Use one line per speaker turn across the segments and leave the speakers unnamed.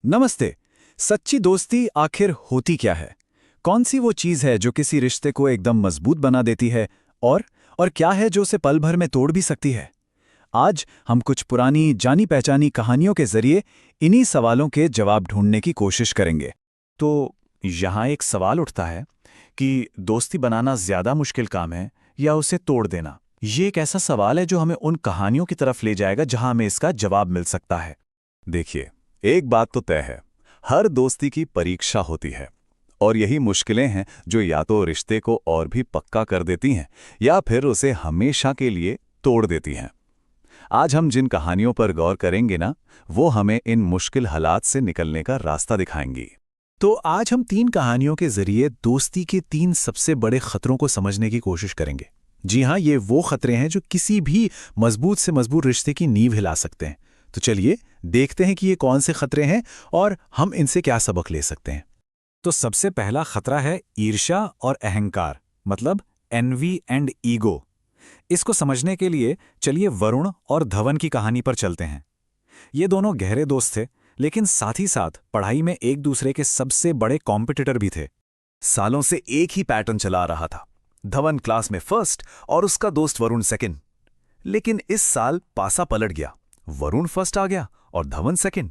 नमस्ते। सच्ची दोस्ती आखिर होती क्या है? कौन सी वो चीज़ है जो किसी रिश्ते को एकदम मजबूत बना देती है और और क्या है जो उसे पल भर में तोड़ भी सकती है? आज हम कुछ पुरानी जानी पहचानी कहानियों के जरिए इन्हीं सवालों के जवाब ढूंढने की कोशिश करेंगे। तो यहाँ एक सवाल उठता है कि दोस्ती बनाना ज्यादा मुश्किल काम है या उसे तोड़ देना? ये एक ऐसा सवाल है जो हमें उन कहानियों की तरफ ले जाएगा जहां हमें इसका जवाब मिल सकता है। देखिए, एक बात तो तय है, हर दोस्ती की परीक्षा होती है और यही मुश्किलें हैं जो या तो रिश्ते को और भी पक्का कर देती हैं या फिर उसे हमेशा के लिए तोड़ देती हैं। आज हम जिन कहानियों पर गौर करेंगे ना, वो हमें इन मुश्किल हालात से निकलने का रास्ता दिखाएंगी। तो आज हम 3 कहानियों के जरिए दोस्ती के 3 सबसे बड़े खतरों को समझने की कोशिश करेंगे। जी हाँ, ये वो खतरे हैं जो किसी भी मजबूत से मजबूत रिश्ते की नींव हिला सकते हैं। तो चलिए देखते हैं कि ये कौन से खतरे हैं और हम इनसे क्या सबक ले सकते हैं। तो सबसे पहला खतरा है ईर्ष्या और अहंकार, मतलब एनवी एंड ईगो। इसको समझने के लिए चलिए वरुण और धवन की कहानी पर चलते हैं। ये दोनों गहरे दोस्त थे, लेकिन साथ ही साथ पढ़ाई में एक दूसरे के सबसे बड़े कॉम्पिटिटर भी थे। सालों से एक ही पैटर्न चला आ रहा था, धवन क्लास में फर्स्ट और उसका दोस्त वरुण सेकंड। लेकिन इस साल पासा पलट गया, वरुण फर्स्ट आ गया और धवन सेकंड।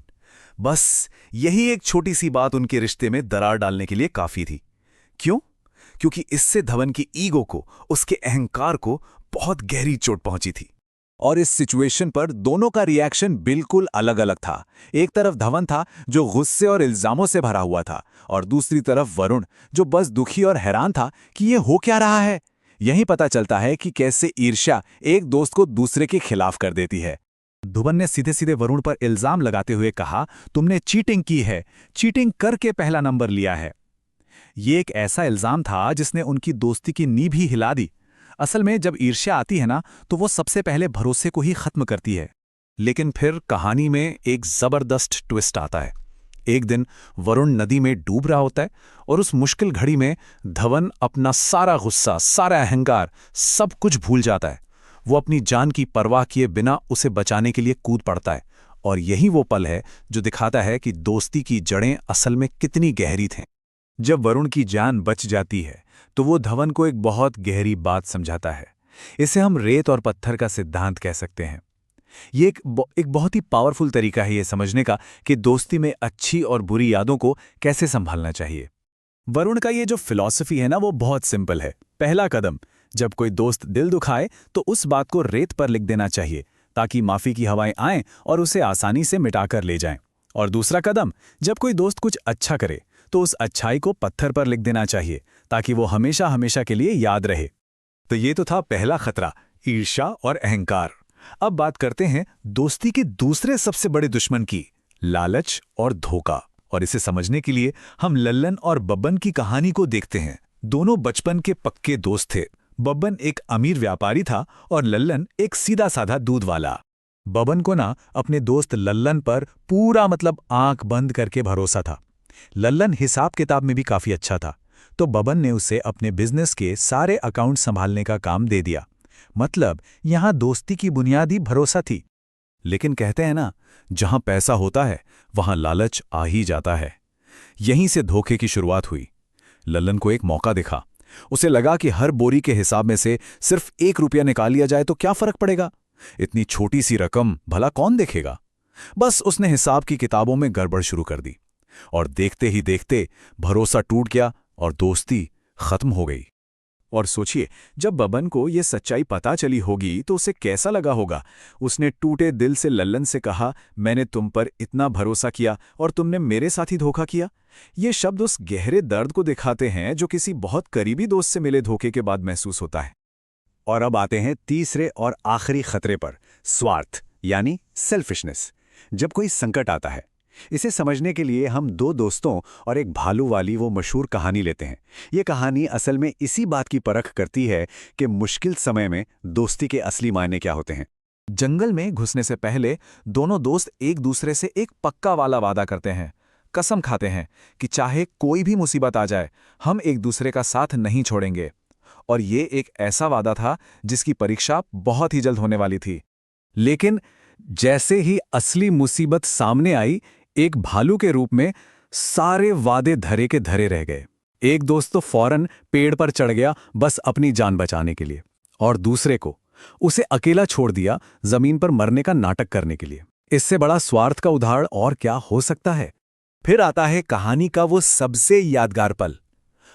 बस यही एक छोटी सी बात उनके रिश्ते में दरार डालने के लिए काफी थी। क्यों? क्योंकि इससे धवन की ईगो को, उसके अहंकार को बहुत गहरी चोट पहुंची थी। और इस सिचुएशन पर दोनों का रिएक्शन बिल्कुल अलग अलग था। एक तरफ धवन था जो गुस्से और इल्जामों से भरा हुआ था, और दूसरी तरफ वरुण जो बस दुखी और हैरान था कि ये हो क्या रहा है। यही पता चलता है कि कैसे ईर्ष्या एक दोस्त को दूसरे के खिलाफ कर देती है। धवन ने सीधे सीधे वरुण पर इल्जाम लगाते हुए कहा, तुमने चीटिंग की है, चीटिंग करके पहला नंबर लिया है। ये एक ऐसा इल्जाम था जिसने उनकी दोस्ती की नींव ही हिला दी। असल में जब ईर्ष्या आती है ना, तो वो सबसे पहले भरोसे को ही खत्म करती है। लेकिन फिर कहानी में एक जबरदस्त ट्विस्ट आता है। एक दिन वरुण नदी में डूब रहा होता है और उस मुश्किल घड़ी में धवन अपना सारा गुस्सा, सारा अहंकार, सब कुछ भूल जाता है। वो अपनी जान की परवाह किए बिना उसे बचाने के लिए कूद पड़ता है। और यही वो पल है जो दिखाता है कि दोस्ती की जड़ें असल में कितनी गहरी थीं। जब वरुण की जान बच जाती है तो वो धवन को एक बहुत गहरी बात समझाता है। इसे हम रेत और पत्थर का सिद्धांत कह सकते हैं। ये एक बहुत ही पावरफुल तरीका है ये समझने का कि दोस्ती में अच्छी और बुरी यादों को कैसे संभालना चाहिए। वरुण का ये जो फिलॉसफी है ना, वो बहुत सिंपल है। पहला कदम, जब कोई दोस्त दिल दुखाए तो उस बात को रेत पर लिख देना चाहिए ताकि माफी की हवाएं आएं और उसे आसानी से मिटाकर ले जाएं। और दूसरा कदम, जब कोई दोस्त कुछ अच्छा करे तो उस अच्छाई को पत्थर पर लिख देना चाहिए ताकि वो हमेशा हमेशा के लिए याद रहे। तो ये तो था पहला खतरा, ईर्ष्या और अहंकार। अब बात करते हैं दोस्ती के दूसरे सबसे बड़े दुश्मन की, लालच और धोखा। और इसे समझने के लिए हम लल्लन और बब्बन की कहानी को देखते हैं। दोनों बचपन के पक्के दोस्त थे। बब्बन एक अमीर व्यापारी था और लल्लन एक सीधा साधा दूध वाला। बब्बन को ना अपने दोस्त लल्लन पर पूरा मतलब आंख बंद करके भरोसा था। लल्लन हिसाब किताब में भी काफी अच्छा था, तो बब्बन ने उसे अपने बिजनेस के सारे अकाउंट संभालने का काम दे दिया। मतलब यहां दोस्ती की बुनियादी भरोसा थी। लेकिन कहते हैं ना, जहां पैसा होता है वहां लालच आ ही जाता है। यहीं से धोखे की शुरुआत हुई। लल्लन को एक मौका दिखा। उसे लगा कि हर बोरी के हिसाब में से सिर्फ 1 रुपया निकाल लिया जाए तो क्या फर्क पड़ेगा, इतनी छोटी सी रकम भला कौन देखेगा। बस उसने हिसाब की किताबों में गड़बड़ शुरू कर दी और देखते ही देखते भरोसा टूट गया और दोस्ती खत्म हो गई। और सोचिए, जब बब्बन को यह सच्चाई पता चली होगी तो उसे कैसा लगा होगा। उसने टूटे दिल से लल्लन से कहा, मैंने तुम पर इतना भरोसा किया और तुमने मेरे साथ ही धोखा किया। ये शब्द उस गहरे दर्द को दिखाते हैं जो किसी बहुत करीबी दोस्त से मिले धोखे के बाद महसूस होता है। और अब आते हैं तीसरे और आखिरी खतरे पर, स्वार्थ यानी सेल्फिशनेस। जब कोई संकट आता है, इसे समझने के लिए हम 2 दोस्तों और एक भालू वाली वो मशहूर कहानी लेते हैं। ये कहानी असल में इसी बात की परख करती है कि मुश्किल समय में दोस्ती के असली मायने क्या होते हैं। जंगल में घुसने से पहले दोनों दोस्त एक दूसरे से एक पक्का वाला वादा करते हैं। कसम खाते हैं कि चाहे कोई भी मुसीबत आ जाए, हम एक दूसरे का साथ नहीं छोड़ेंगे। और ये एक ऐसा वादा था जिसकी परीक्षा बहुत ही जल्द होने वाली थी। लेकिन जैसे ही असली मुसीबत सामने आई, एक भालू के रूप में सारे वादे धरे के धरे रह गए। एक दोस्त तो फौरन पेड़ पर चढ़ गया बस अपनी जान बचाने के लिए, और दूसरे को उसे अकेला छोड़ दिया जमीन पर मरने का नाटक करने के लिए। इससे बड़ा स्वार्थ का उदाहरण और क्या हो सकता है?
फिर आता है कहानी का वो सबसे यादगार पल।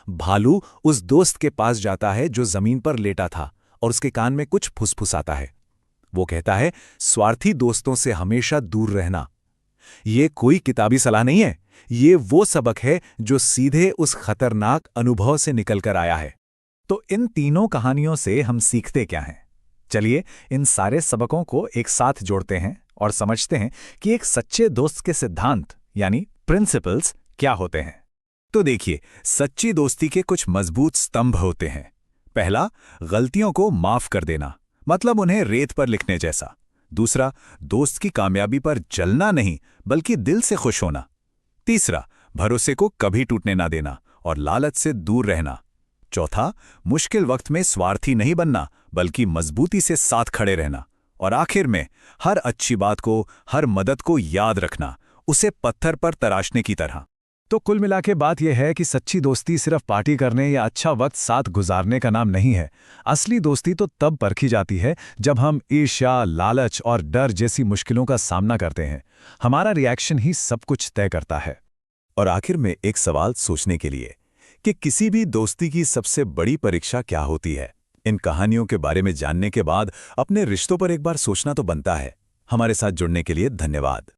भालू उस दोस्त के पास जाता है जो जमीन पर लेटा था और उसके कान में कुछ फुसफुसाता है। वो कहता है, स्वार्थी दोस्तों से हमेशा दूर रहना। ये कोई किताबी सलाह नहीं है, ये वो सबक है जो सीधे उस खतरनाक अनुभव से निकलकर आया है।
तो इन तीनों कहानियों से हम सीखते क्या हैं? चलिए इन सारे सबकों को एक साथ जोड़ते हैं और समझते हैं कि एक सच्चे दोस्त के सिद्धांत यानी प्रिंसिपल्स क्या होते हैं। तो देखिए, सच्ची दोस्ती के कुछ मजबूत स्तंभ होते हैं। पहला, गलतियों को माफ कर देना, मतलब उन्हें रेत पर लिखने जैसा। दूसरा, दोस्त की कामयाबी पर जलना नहीं बल्कि दिल से खुश होना। तीसरा, भरोसे को कभी टूटने ना देना और लालच से दूर रहना। चौथा, मुश्किल वक्त में स्वार्थी नहीं बनना बल्कि मजबूती से साथ खड़े रहना। और आखिर में, हर अच्छी बात को, हर मदद को याद रखना, उसे पत्थर पर तराशने की तरह। तो कुल मिला के बात यह है कि सच्ची दोस्ती सिर्फ पार्टी करने या अच्छा वक्त साथ गुजारने का नाम नहीं है। असली दोस्ती तो तब परखी जाती है जब हम ईर्ष्या, लालच और डर जैसी मुश्किलों का सामना करते हैं। हमारा रिएक्शन ही सब कुछ तय करता है।
और आखिर में एक सवाल सोचने के लिए कि किसी भी दोस्ती की सबसे बड़ी परीक्षा क्या होती है? इन कहानियों के बारे में जानने के बाद अपने रिश्तों पर एक बार सोचना तो बनता है। हमारे साथ जुड़ने के लिए धन्यवाद।